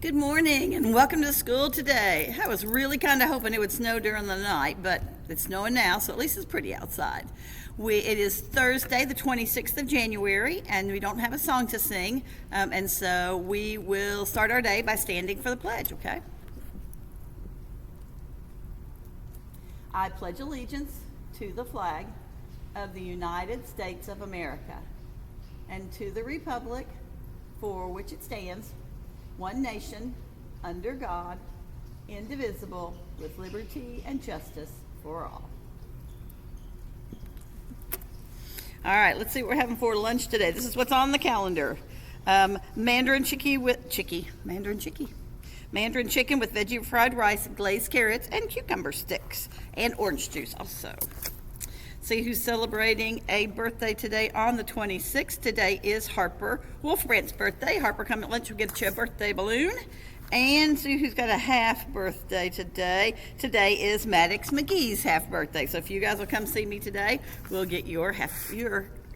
Good morning and welcome to school today. I was really kind of hoping it would snow during the night, but it's snowing now, so at least it's pretty outside. It is Thursday, the 26th of January, and we don't have a song to sing, and so we will start our day by standing for the pledge, okay? I pledge allegiance to the flag of the United States of America and to the republic for which it stands, one nation, under God, indivisible, with liberty and justice for all. All right, let's see what we're having for lunch today. This is what's on the calendar. Mandarin chicken with veggie fried rice, glazed carrots, and cucumber sticks, and orange juice also. See who's celebrating a birthday today on the 26th. Today is Harper Wolfbrandt's birthday. Harper, come at lunch, we'll get you a birthday balloon. And see who's got a half birthday today. Today is Maddox McGee's half birthday. So if you guys will come see me today, we'll get your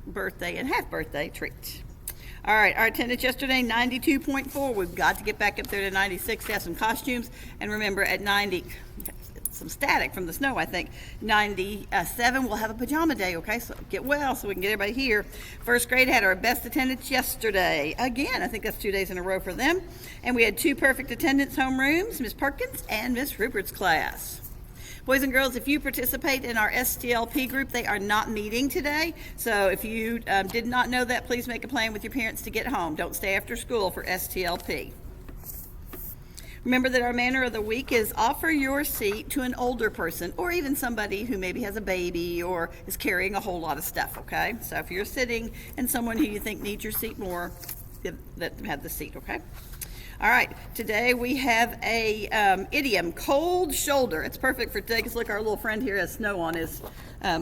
birthday and half birthday treat. All right, our attendance yesterday, 92.4. We've got to get back up there to 96, have some costumes. And remember, at 90, some static from the snow, I think. 97, we'll have a pajama day, okay? So get well so we can get everybody here. First grade had our best attendance yesterday. Again, I think that's 2 days in a row for them. And we had two perfect attendance homerooms, Miss Perkins and Miss Rupert's class. Boys and girls, if you participate in our STLP group, they are not meeting today. So if you did not know that, please make a plan with your parents to get home. Don't stay after school for STLP. Remember that our manner of the week is offer your seat to an older person or even somebody who maybe has a baby or is carrying a whole lot of stuff, okay? So if you're sitting and someone who you think needs your seat more, let them have the seat, okay? All right, today we have a idiom, cold shoulder. It's perfect for today because look, our little friend here has snow on his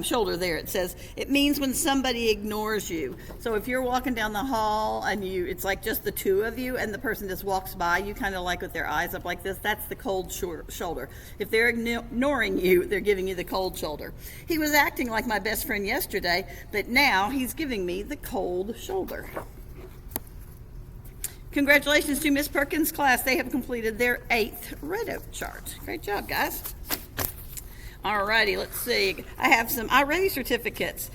shoulder there. It says, it means when somebody ignores you. So if you're walking down the hall and it's like just the two of you and the person just walks by you kind of like with their eyes up like this, that's the cold shoulder. If they're ignoring you, they're giving you the cold shoulder. He was acting like my best friend yesterday, but now he's giving me the cold shoulder. Congratulations to Miss Perkins' class. They have completed their 8th Red Oak chart. Great job, guys. All righty, let's see. I have some iReady certificates.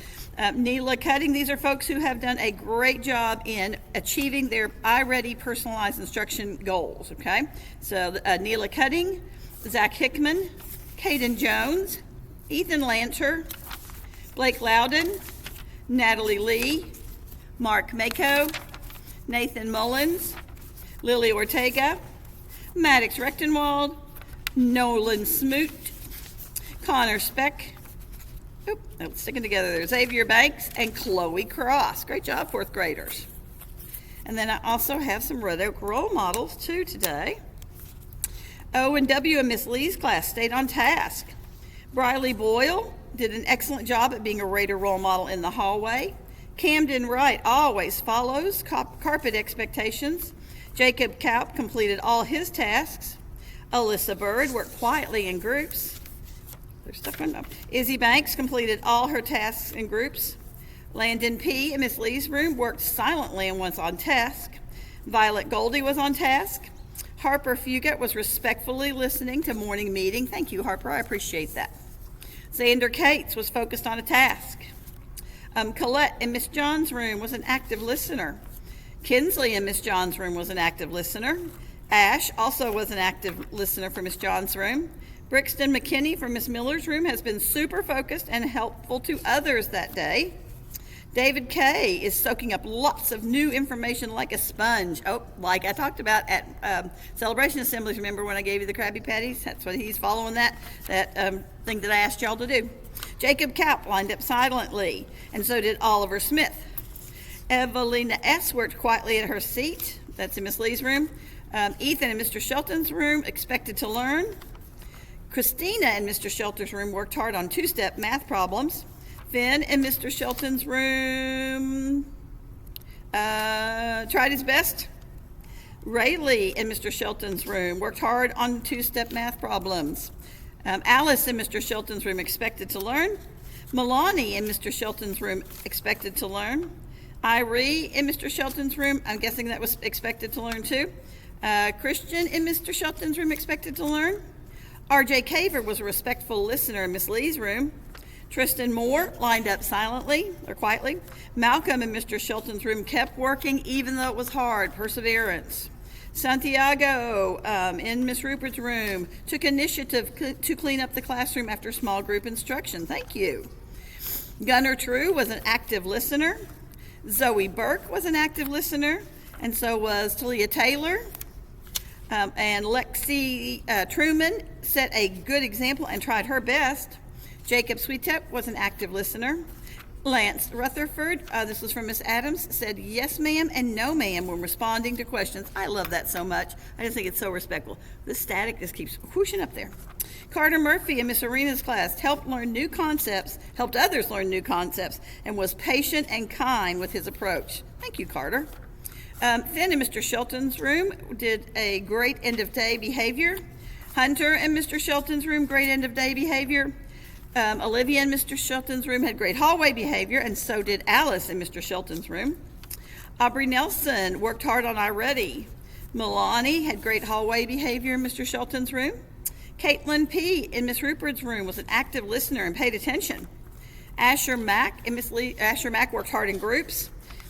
Neela Cutting, these are folks who have done a great job in achieving their iReady personalized instruction goals, okay? So Neela Cutting, Zach Hickman, Caden Jones, Ethan Lanter, Blake Loudon, Natalie Lee, Mark Mako, Nathan Mullins, Lily Ortega, Maddox Rechtenwald, Nolan Smoot, Connor Speck, sticking together there, Xavier Banks, and Chloe Cross. Great job, 4th graders. And then I also have some Red Oak role models too today. O and W in Miss Lee's class stayed on task. Briley Boyle did an excellent job at being a Raider role model in the hallway. Camden Wright always follows carpet expectations. Jacob Kaup completed all his tasks. Alyssa Bird worked quietly in groups. There's stuff going up. Izzy Banks completed all her tasks in groups. Landon P. in Miss Lee's room worked silently and was on task. Violet Goldie was on task. Harper Fugate was respectfully listening to morning meeting. Thank you, Harper. I appreciate that. Xander Cates was focused on a task. Colette in Miss John's room was an active listener. Kinsley in Miss John's room was an active listener. Ash also was an active listener for Miss John's room. Brixton McKinney from Miss Miller's room has been super focused and helpful to others that day. David Kay is soaking up lots of new information like a sponge. Oh, like I talked about at Celebration Assemblies. Remember when I gave you the Krabby Patties? That's what he's following that thing that I asked y'all to do. Jacob Kaup lined up silently, and so did Oliver Smith. Evelina S. worked quietly at her seat. That's in Miss Lee's room. Ethan in Mr. Shelton's room expected to learn. Christina in Mr. Shelton's room worked hard on 2-step math problems. Finn in Mr. Shelton's room tried his best. Rayleigh in Mr. Shelton's room worked hard on 2-step math problems. Alice in Mr. Shelton's room expected to learn. Milani in Mr. Shelton's room expected to learn. Irie in Mr. Shelton's room, I'm guessing that was expected to learn too. Christian in Mr. Shelton's room expected to learn. R.J. Caver was a respectful listener in Miss Lee's room. Tristan Moore lined up silently or quietly. Malcolm in Mr. Shelton's room kept working even though it was hard. Perseverance. Santiago in Miss Rupert's room took initiative to clean up the classroom after small group instruction. Thank you. Gunnar True was an active listener. Zoe Burke was an active listener, and so was Talia Taylor. And Lexi Truman set a good example and tried her best. Jacob Sweetep was an active listener. Lance Rutherford, this was from Miss Adams, said yes ma'am and no ma'am when responding to questions. I love that so much. I just think it's so respectful. The static just keeps whooshing up there. Carter Murphy in Miss Arena's class helped others learn new concepts, and was patient and kind with his approach. Thank you, Carter. Finn in Mr. Shelton's room did a great end-of-day behavior. Hunter in Mr. Shelton's room, great end-of-day behavior. Olivia in Mr. Shelton's room had great hallway behavior, and so did Alice in Mr. Shelton's room. Aubrey Nelson worked hard on iReady. Milani had great hallway behavior in Mr. Shelton's room. Caitlin P. in Miss Rupert's room was an active listener and paid attention. Asher Mack worked hard in groups.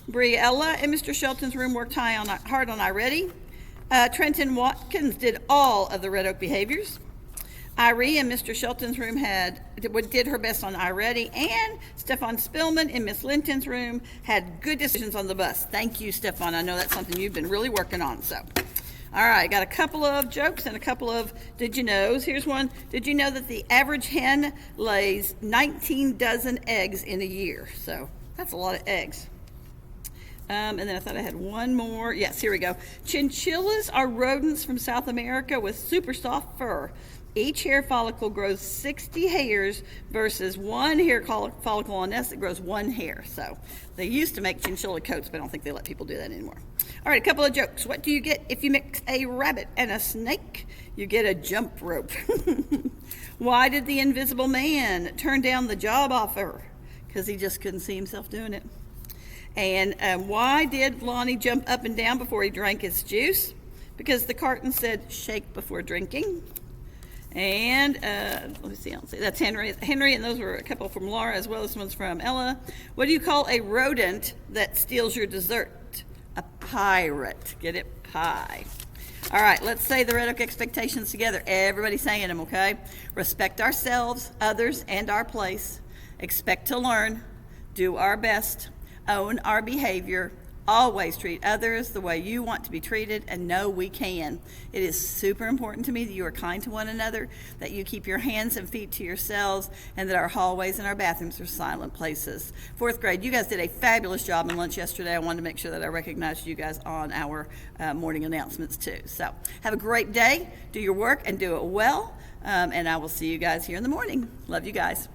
Briella in Mr. Shelton's room worked hard on iReady. Trenton Watkins did all of the Red Oak behaviors. Irie in Mr. Shelton's room did her best on iReady, and Stefan Spillman in Miss Linton's room had good decisions on the bus. Thank you, Stefan. I know that's something you've been really working on. So, all right, got a couple of jokes and a couple of did you knows. Here's one. Did you know that the average hen lays 19 dozen eggs in a year? So that's a lot of eggs. And then I thought I had one more. Yes, here we go. Chinchillas are rodents from South America with super soft fur. Each hair follicle grows 60 hairs versus one hair follicle on us that grows one hair. So they used to make chinchilla coats, but I don't think they let people do that anymore. All right, a couple of jokes. What do you get if you mix a rabbit and a snake? You get a jump rope. Why did the Invisible Man turn down the job offer? Because he just couldn't see himself doing it. And why did Lonnie jump up and down before he drank his juice? Because the carton said shake before drinking. And let me see, that's Henry, and those were a couple from Laura as well as ones from Ella. What do you call a rodent that steals your dessert? A pirate. Get it? Pie. All right, let's say the Red Oak expectations together. Everybody saying them, okay? Respect ourselves, others, and our place. Expect to learn. Do our best. Own our behavior. Always treat others the way you want to be treated, and know we can. It is super important to me that you are kind to one another, that you keep your hands and feet to yourselves, and that our hallways and our bathrooms are silent places. Fourth grade, you guys did a fabulous job in lunch yesterday. I wanted to make sure that I recognized you guys on our morning announcements too. So have a great day. Do your work and do it well, and I will see you guys here in the morning. Love you guys.